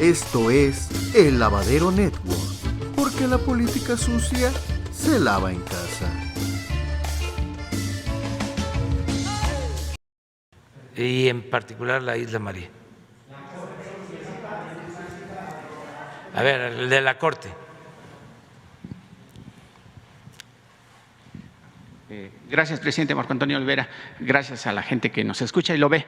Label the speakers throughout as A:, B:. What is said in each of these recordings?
A: Esto es El Lavadero Network, porque la política sucia se lava en casa.
B: Y en particular la Isla María. A ver, el de la Corte.
C: Gracias, presidente Marco Antonio Olvera. Gracias a la gente que nos escucha y lo ve.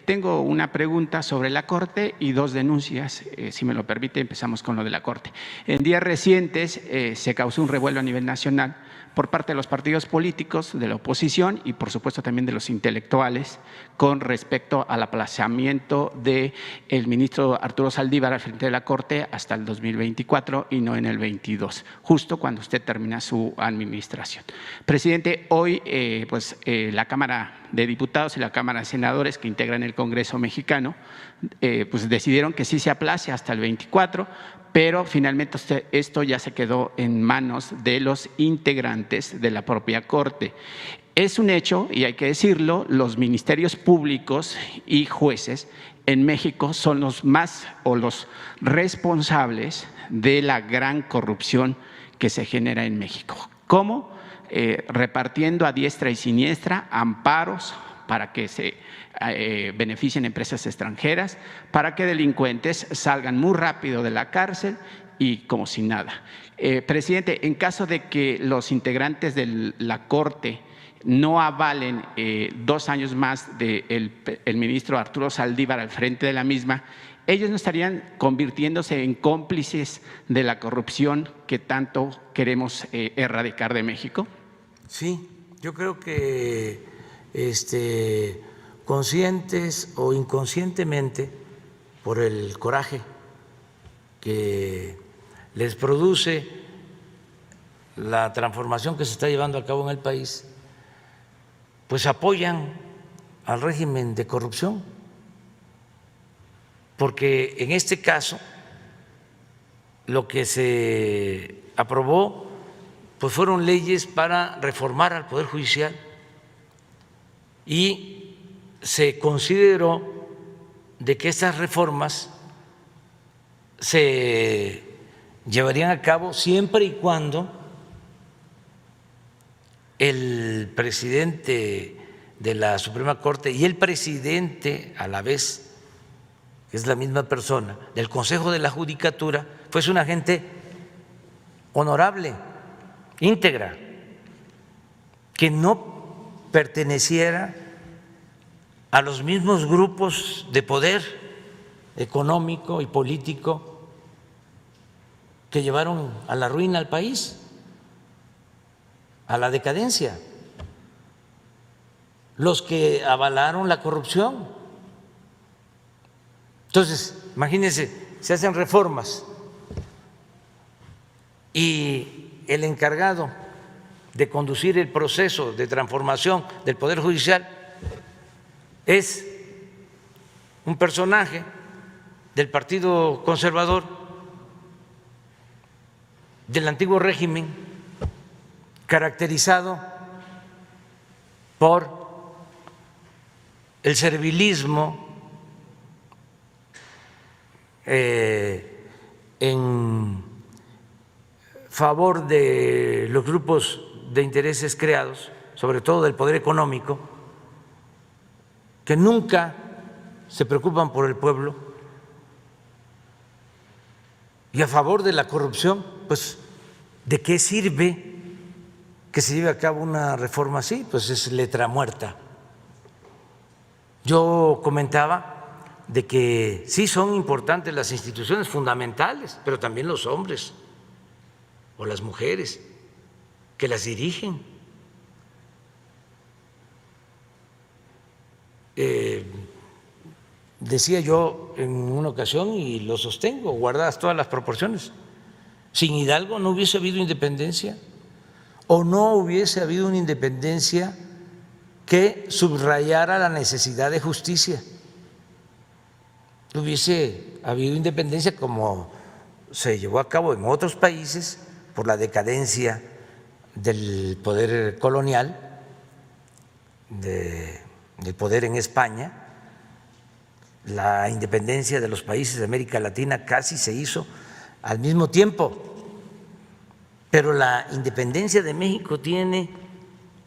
C: Tengo una pregunta sobre la Corte y dos denuncias. Si me lo permite, empezamos con lo de la Corte. En días recientes se causó un revuelo a nivel nacional por parte de los partidos políticos, de la oposición y, por supuesto, también de los intelectuales con respecto al aplazamiento del ministro Arturo Saldívar al frente de la Corte hasta el 2024 y no en el 22, justo cuando usted termina su administración. Presidente, hoy la Cámara de Diputados y la Cámara de Senadores que integran el Congreso mexicano pues decidieron que sí se aplace hasta el 24, pero finalmente esto ya se quedó en manos de los integrantes de la propia Corte. Es un hecho, y hay que decirlo, los ministerios públicos y jueces en México son los más o los responsables de la gran corrupción que se genera en México. ¿Cómo? Repartiendo a diestra y siniestra amparos para que se beneficien empresas extranjeras, para que delincuentes salgan muy rápido de la cárcel y como si nada. Presidente, en caso de que los integrantes de la Corte no avalen 2 años más del ministro Arturo Saldívar al frente de la misma, ¿ellos no estarían convirtiéndose en cómplices de la corrupción que tanto queremos erradicar de México?
B: Sí, yo creo que conscientes o inconscientemente, por el coraje que les produce la transformación que se está llevando a cabo en el país, pues apoyan al régimen de corrupción, porque en este caso lo que se aprobó pues fueron leyes para reformar al Poder Judicial y se consideró de que estas reformas se llevarían a cabo siempre y cuando el presidente de la Suprema Corte y el presidente a la vez, que es la misma persona, del Consejo de la Judicatura, fuese una gente honorable, íntegra, que no perteneciera a los mismos grupos de poder económico y político que llevaron a la ruina al país, a la decadencia, los que avalaron la corrupción. Entonces, imagínense, se hacen reformas y el encargado de conducir el proceso de transformación del Poder Judicial es un personaje del Partido Conservador, del antiguo régimen, caracterizado por el servilismo en favor de los grupos de intereses creados, sobre todo del poder económico, que nunca se preocupan por el pueblo, y a favor de la corrupción. Pues, ¿de qué sirve que se lleve a cabo una reforma así? Pues es letra muerta. Yo comentaba de que sí son importantes las instituciones fundamentales, pero también los hombres o las mujeres que las dirigen. Decía yo en una ocasión, y lo sostengo, guardadas todas las proporciones, sin Hidalgo no hubiese habido independencia, o no hubiese habido una independencia que subrayara la necesidad de justicia. No hubiese habido independencia como se llevó a cabo en otros países por la decadencia del poder colonial, del poder en España. La independencia de los países de América Latina casi se hizo al mismo tiempo, pero la independencia de México tiene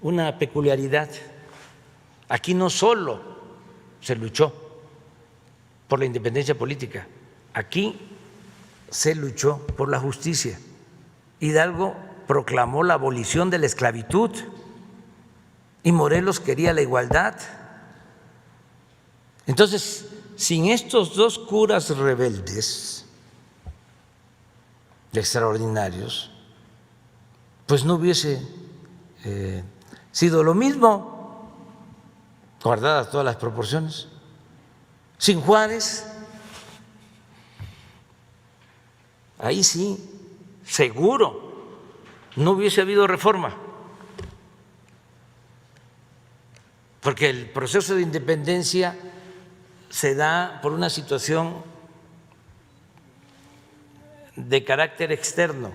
B: una peculiaridad. Aquí no solo se luchó por la independencia política, aquí se luchó por la justicia. Hidalgo proclamó la abolición de la esclavitud y Morelos quería la igualdad. Entonces, sin estos dos curas rebeldes extraordinarios, pues no hubiese sido lo mismo, guardadas todas las proporciones. Sin Juárez, ahí sí, seguro, no hubiese habido reforma, porque el proceso de independencia se da por una situación de carácter externo,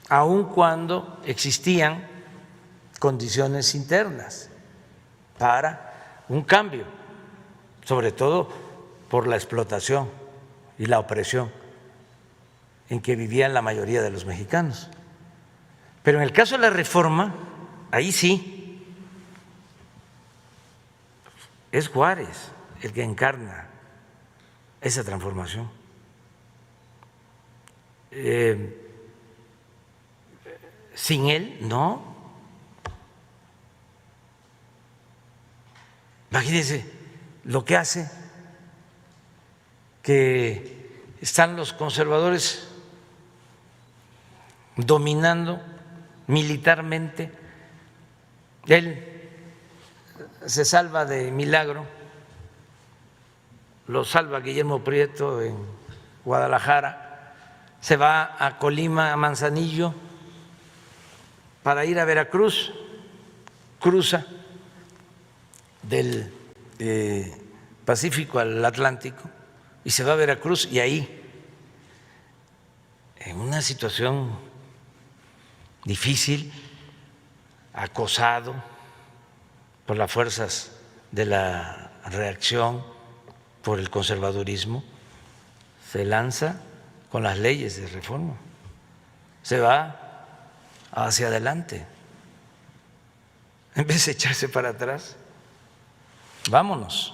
B: aun cuando existían condiciones internas para un cambio, sobre todo por la explotación y la opresión en que vivían la mayoría de los mexicanos. Pero en el caso de la reforma, ahí sí, es Juárez el que encarna esa transformación. Sin él, no. Imagínense lo que hace que están los conservadores dominando militarmente. Él se salva de milagro, lo salva Guillermo Prieto en Guadalajara, se va a Colima, a Manzanillo, para ir a Veracruz, cruza del Pacífico al Atlántico y se va a Veracruz, y ahí, en una situación difícil, acosado por las fuerzas de la reacción, por el conservadurismo, se lanza con las leyes de reforma, se va hacia adelante, en vez de echarse para atrás. Vámonos.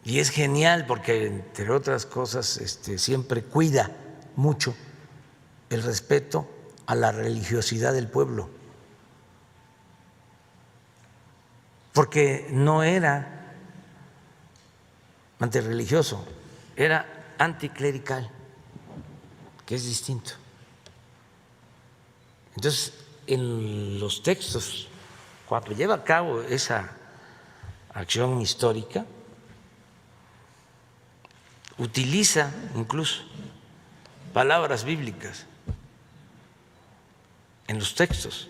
B: Y es genial porque, entre otras cosas, siempre cuida mucho el respeto a la religiosidad del pueblo, porque no era antirreligioso, era anticlerical, que es distinto. Entonces, en los textos, cuando lleva a cabo esa acción histórica, utiliza incluso palabras bíblicas en los textos.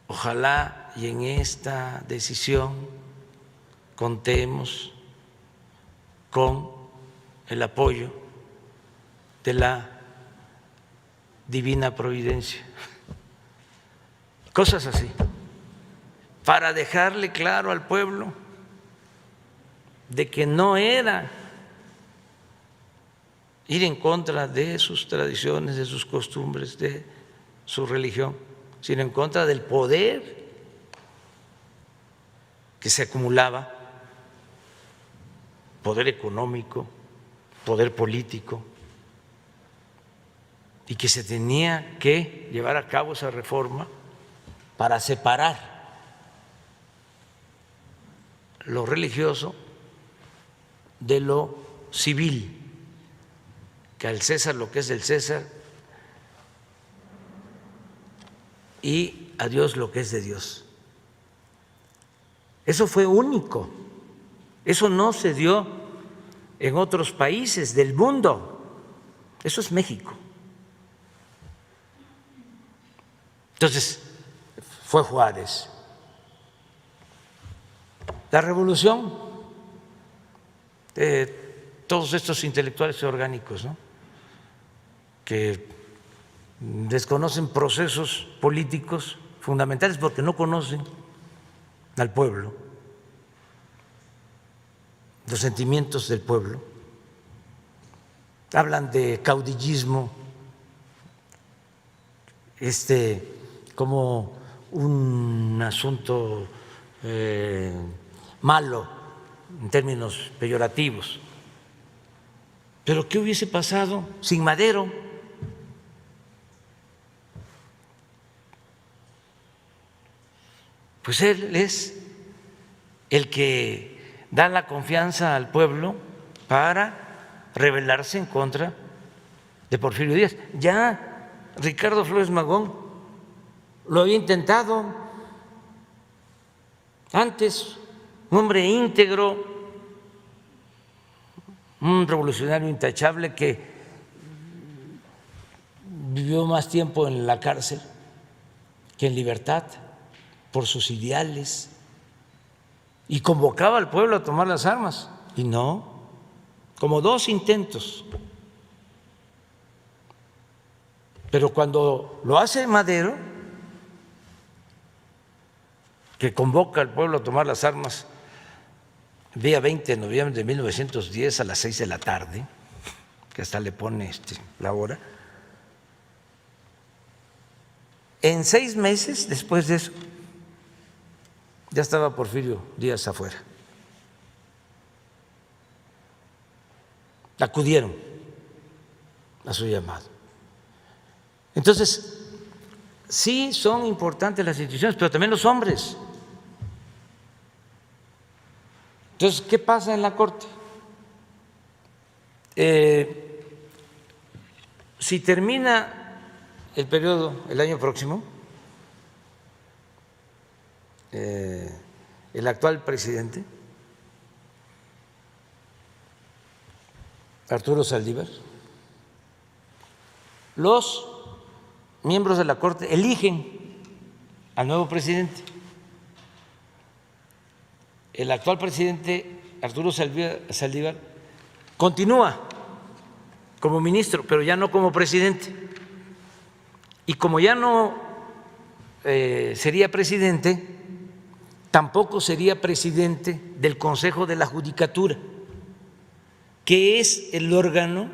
B: Ojalá y en esta decisión contemos con el apoyo de la divina providencia. Cosas así, para dejarle claro al pueblo de que no era ir en contra de sus tradiciones, de sus costumbres, de su religión, sino en contra del poder que se acumulaba, poder económico, poder político, y que se tenía que llevar a cabo esa reforma para separar lo religioso de lo civil, que al César lo que es del César y a Dios lo que es de Dios. Eso fue único, eso no se dio en otros países del mundo, eso es México. Entonces, fue Juárez. La revolución, todos estos intelectuales orgánicos, ¿no?, que desconocen procesos políticos fundamentales porque no conocen al pueblo, los sentimientos del pueblo, hablan de caudillismo como un asunto malo en términos peyorativos. Pero ¿qué hubiese pasado sin Madero? Pues él es el que da la confianza al pueblo para rebelarse en contra de Porfirio Díaz. Ya Ricardo Flores Magón lo había intentado antes, un hombre íntegro, un revolucionario intachable que vivió más tiempo en la cárcel que en libertad por sus ideales, y convocaba al pueblo a tomar las armas, y no, como 2 intentos. Pero cuando lo hace Madero, que convoca al pueblo a tomar las armas el día 20 de noviembre de 1910 a las 6 de la tarde, que hasta le pone la hora, en 6 meses después de eso ya estaba Porfirio Díaz afuera. Acudieron a su llamado. Entonces, sí son importantes las instituciones, pero también los hombres. Entonces, ¿qué pasa en la Corte? Si termina el periodo el año próximo, el actual presidente, Arturo Saldívar, los miembros de la Corte eligen al nuevo presidente. El actual presidente, Arturo Saldívar, continúa como ministro, pero ya no como presidente. Y como ya no sería presidente, tampoco sería presidente del Consejo de la Judicatura, que es el órgano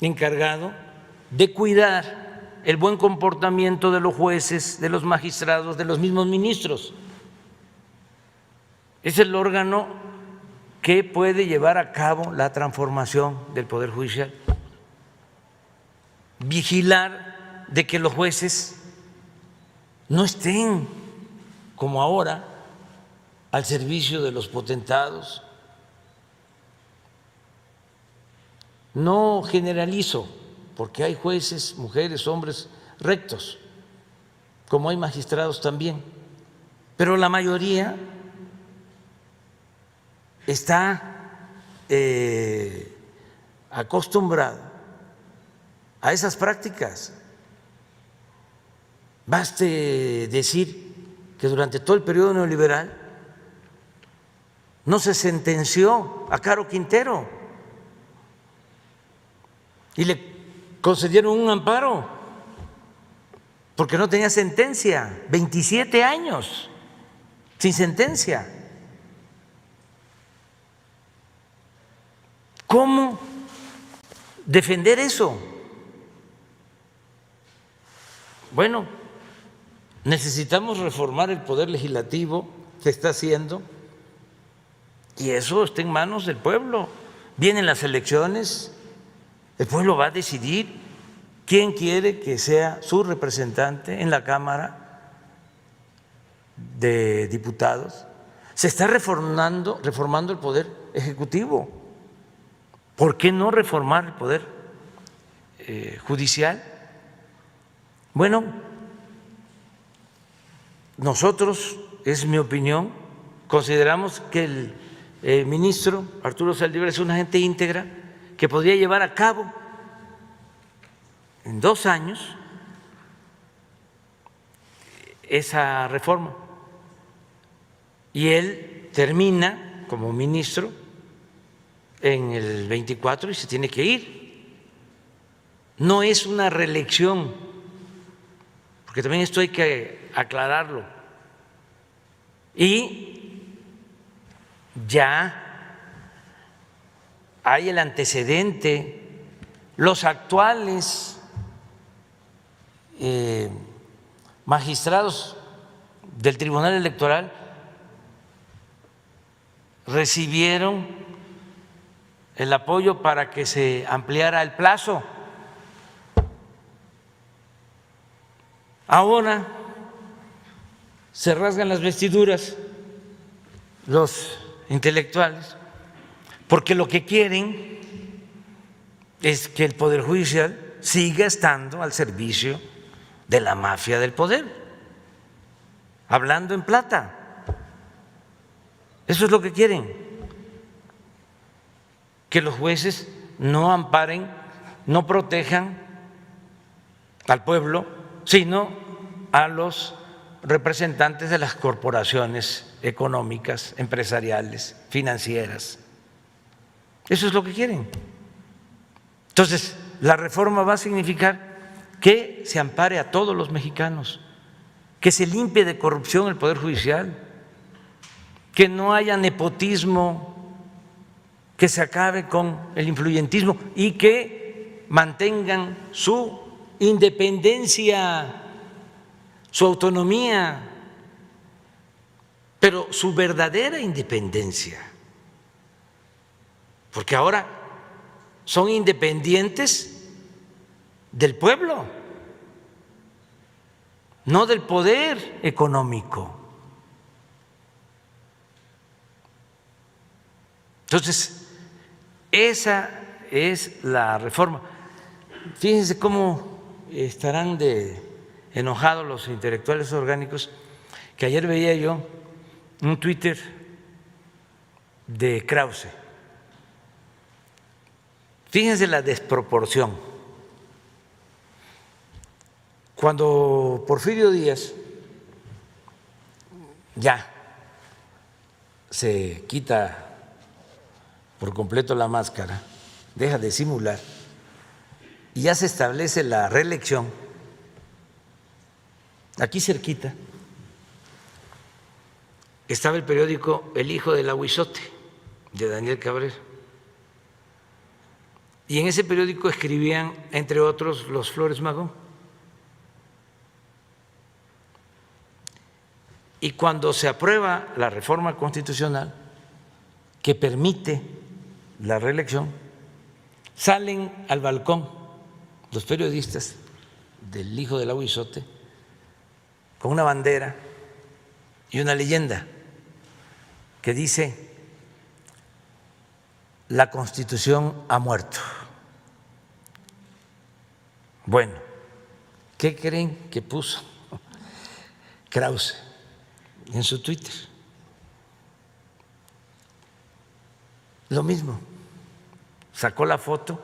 B: encargado de cuidar el buen comportamiento de los jueces, de los magistrados, de los mismos ministros. Es el órgano que puede llevar a cabo la transformación del Poder Judicial, vigilar de que los jueces no estén como ahora al servicio de los potentados. No generalizo, porque hay jueces, mujeres, hombres rectos, como hay magistrados también, pero la mayoría está acostumbrado a esas prácticas. Baste decir que durante todo el periodo neoliberal no se sentenció a Caro Quintero y le concedieron un amparo porque no tenía sentencia, 27 años sin sentencia. ¿Cómo defender eso? Bueno, necesitamos reformar el Poder Legislativo, que está haciendo, y eso está en manos del pueblo. Vienen las elecciones, el pueblo va a decidir quién quiere que sea su representante en la Cámara de Diputados. Se está reformando el Poder Ejecutivo. ¿Por qué no reformar el Poder Judicial? Bueno, nosotros, es mi opinión, consideramos que el ministro Arturo Saldívar es una gente íntegra que podría llevar a cabo en 2 años esa reforma. Y él termina como ministro en el 24 y se tiene que ir. No es una reelección, porque también esto hay que aclararlo. Y ya hay el antecedente, los actuales magistrados del Tribunal Electoral recibieron el apoyo para que se ampliara el plazo. Ahora se rasgan las vestiduras los intelectuales porque lo que quieren es que el Poder Judicial siga estando al servicio de la mafia del poder, hablando en plata. Eso es lo que quieren, que los jueces no amparen, no protejan al pueblo, sino a los representantes de las corporaciones económicas, empresariales, financieras. Eso es lo que quieren. Entonces, la reforma va a significar que se ampare a todos los mexicanos, que se limpie de corrupción el Poder Judicial, que no haya nepotismo, que se acabe con el influyentismo y que mantengan su independencia, su autonomía, pero su verdadera independencia, porque ahora son independientes del pueblo, no del poder económico. Entonces, esa es la reforma. Fíjense cómo estarán de enojados los intelectuales orgánicos, que ayer veía yo un Twitter de Krause. Fíjense la desproporción. Cuando Porfirio Díaz ya se quita por completo la máscara, deja de simular y ya se establece la reelección, aquí cerquita estaba el periódico El Hijo del Ahuizote, de Daniel Cabrera, y en ese periódico escribían, entre otros, los Flores Magón. Y cuando se aprueba la reforma constitucional que permite la reelección, salen al balcón los periodistas del Hijo del Ahuizote con una bandera y una leyenda que dice: la Constitución ha muerto. Bueno, ¿qué creen que puso Krause en su Twitter? Lo mismo, sacó la foto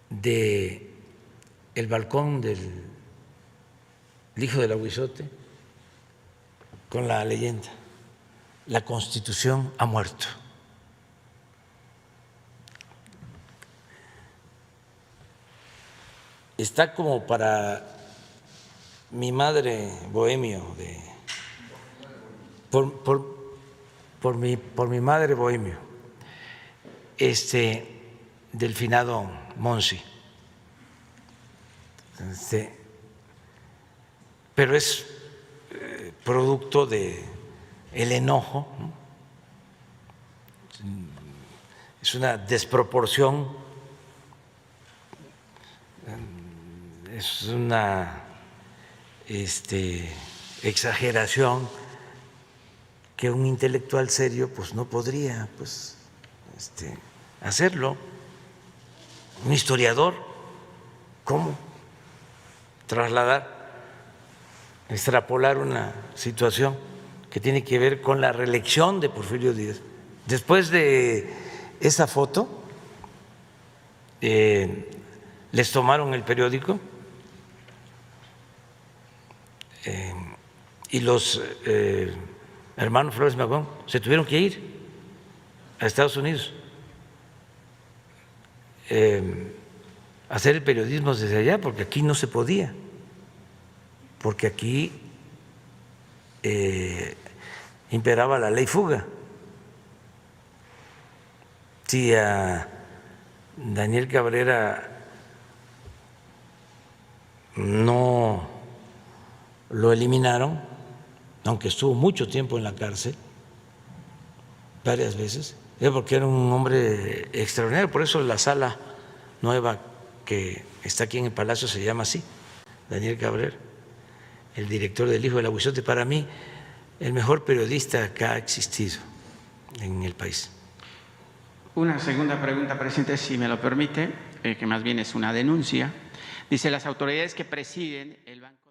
B: de el balcón del Hijo del Ahuizote con la leyenda: la Constitución ha muerto. Está como para mi madre bohemio, por mi madre bohemio, del finado Monsi. Pero es producto de el enojo, ¿no? Es una desproporción, es una exageración que un intelectual serio pues no podría hacerlo. Un historiador, ¿cómo trasladar, extrapolar una situación que tiene que ver con la reelección de Porfirio Díaz? Después de esa foto, les tomaron el periódico y los hermanos Flores Magón se tuvieron que ir a Estados Unidos a hacer el periodismo desde allá, porque aquí no se podía, porque aquí imperaba la ley fuga. si a Daniel Cabrera no lo eliminaron, aunque estuvo mucho tiempo en la cárcel, varias veces, es porque era un hombre extraordinario. Por eso la sala nueva que está aquí en el Palacio se llama así, Daniel Cabrera, el director del Hijo del Aguizote, para mí el mejor periodista que ha existido en el país.
C: Una segunda pregunta, presidente, si me lo permite, que más bien es una denuncia. Dice, las autoridades que presiden el Banco